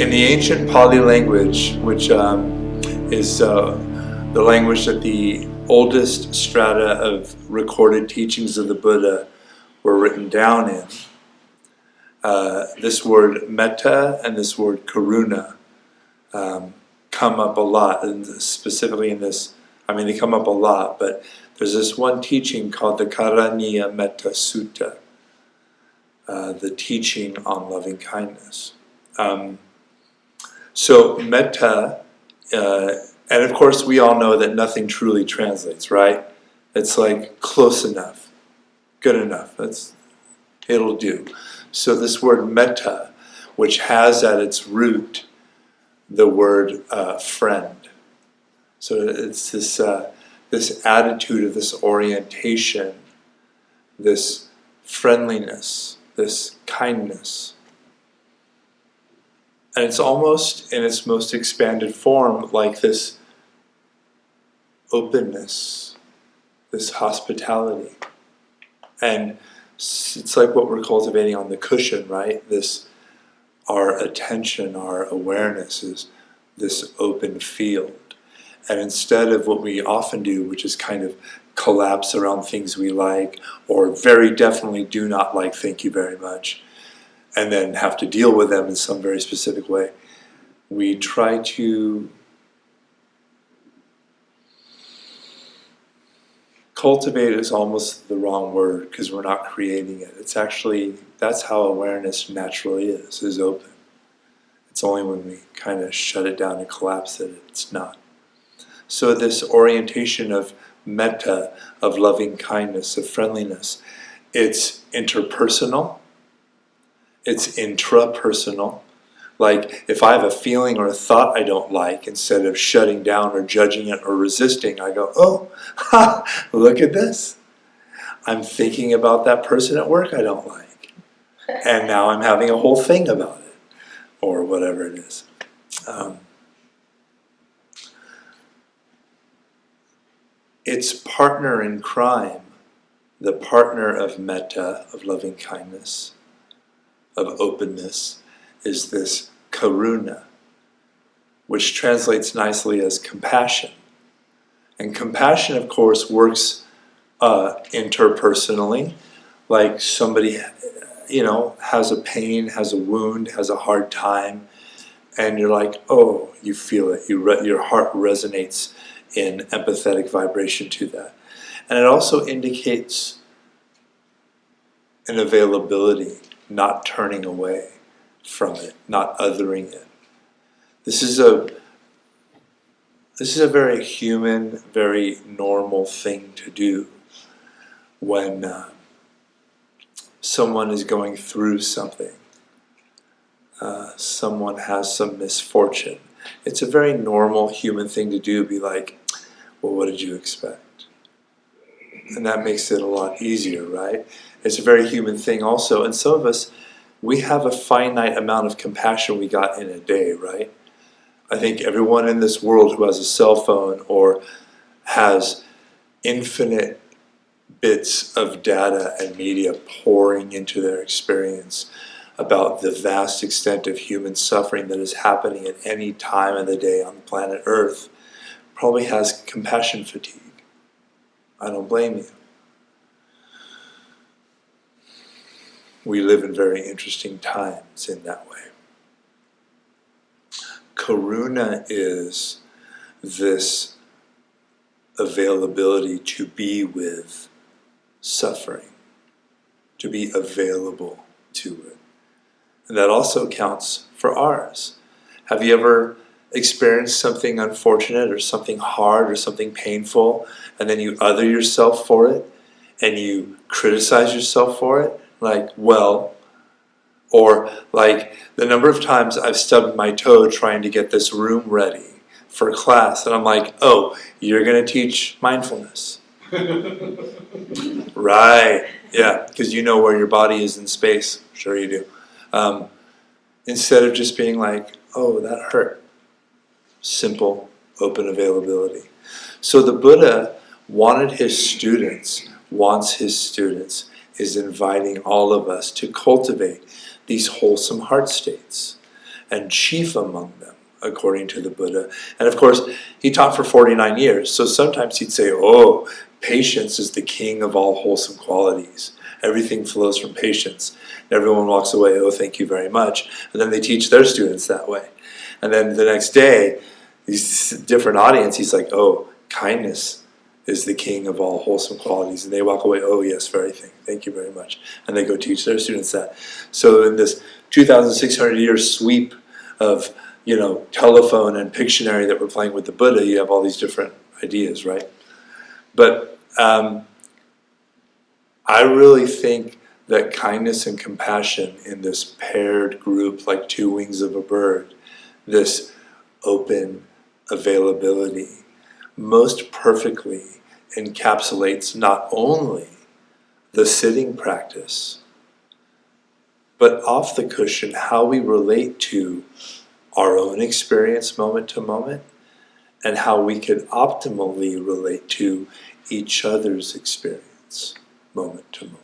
In the ancient Pali language, which is the language that the oldest strata of recorded teachings of the Buddha were written down in, this word metta and this word karuna come up a lot, and specifically in this, I mean they come up a lot, but there's this one teaching called the Karaniya Metta Sutta, the teaching on loving kindness. So metta, and of course we all know that nothing truly translates, right? It's like close enough, good enough, it'll do. So this word metta, which has at its root the word friend. So it's this attitude of this orientation, this friendliness, this kindness. And it's almost in its most expanded form like this openness, this hospitality. And it's like what we're cultivating on the cushion, right? Our attention, our awareness is this open field. And instead of what we often do, which is kind of collapse around things we like, or very definitely do not like, thank you very much, and then have to deal with them in some very specific way, we try to cultivate is almost the wrong word because we're not creating it. It's actually, that's how awareness naturally is open. It's only when we kind of shut it down and collapse it, it's not. So this orientation of metta, of loving kindness, of friendliness, it's interpersonal, it's intrapersonal. Like if I have a feeling or a thought I don't like, instead of shutting down or judging it or resisting, I go, oh, ha, look at this. I'm thinking about that person at work I don't like. And now I'm having a whole thing about it, or whatever it is. Its partner in crime, the partner of metta, of loving kindness, of openness, is this karuna, which translates nicely as compassion. And compassion, of course, works interpersonally, like somebody, has a pain, has a wound, has a hard time, and you're like, oh, you feel it, your heart resonates in empathetic vibration to that. And it also indicates an availability, not turning away from it, not othering it. This is a very human, very normal thing to do when someone is going through something. Someone has some misfortune. It's a very normal human thing to do, be like, well, what did you expect? And that makes it a lot easier, right? It's a very human thing also. And some of us, we have a finite amount of compassion we got in a day, right? I think everyone in this world who has a cell phone or has infinite bits of data and media pouring into their experience about the vast extent of human suffering that is happening at any time of the day on planet Earth probably has compassion fatigue. I don't blame you. We live in very interesting times in that way. Karuna is this availability to be with suffering, to be available to it. And that also counts for ours. Have you ever experienced something unfortunate or something hard or something painful, and then you other yourself for it, and you criticize yourself for it? Like, well, or like the number of times I've stubbed my toe trying to get this room ready for class, and I'm like, oh, you're going to teach mindfulness. Right, yeah, because you know where your body is in space. Sure you do. Instead of just being like, oh, that hurt. Simple, open availability. So the Buddha wants his students, is inviting all of us to cultivate these wholesome heart states. and chief among them, according to the Buddha. And of course, he taught for 49 years, so sometimes he'd say, oh, patience is the king of all wholesome qualities. Everything flows from patience. And everyone walks away, oh, thank you very much. And then they teach their students that way. And then the next day, these different audience, he's like, oh, kindness is the king of all wholesome qualities. And they walk away, oh yes, thank you very much. And they go teach their students that. So in this 2,600 year sweep of, telephone and Pictionary that we're playing with the Buddha, you have all these different ideas, right? But I really think that kindness and compassion in this paired group, like two wings of a bird, this open availability, most perfectly encapsulates not only the sitting practice, but off the cushion, how we relate to our own experience moment to moment, and how we could optimally relate to each other's experience moment to moment.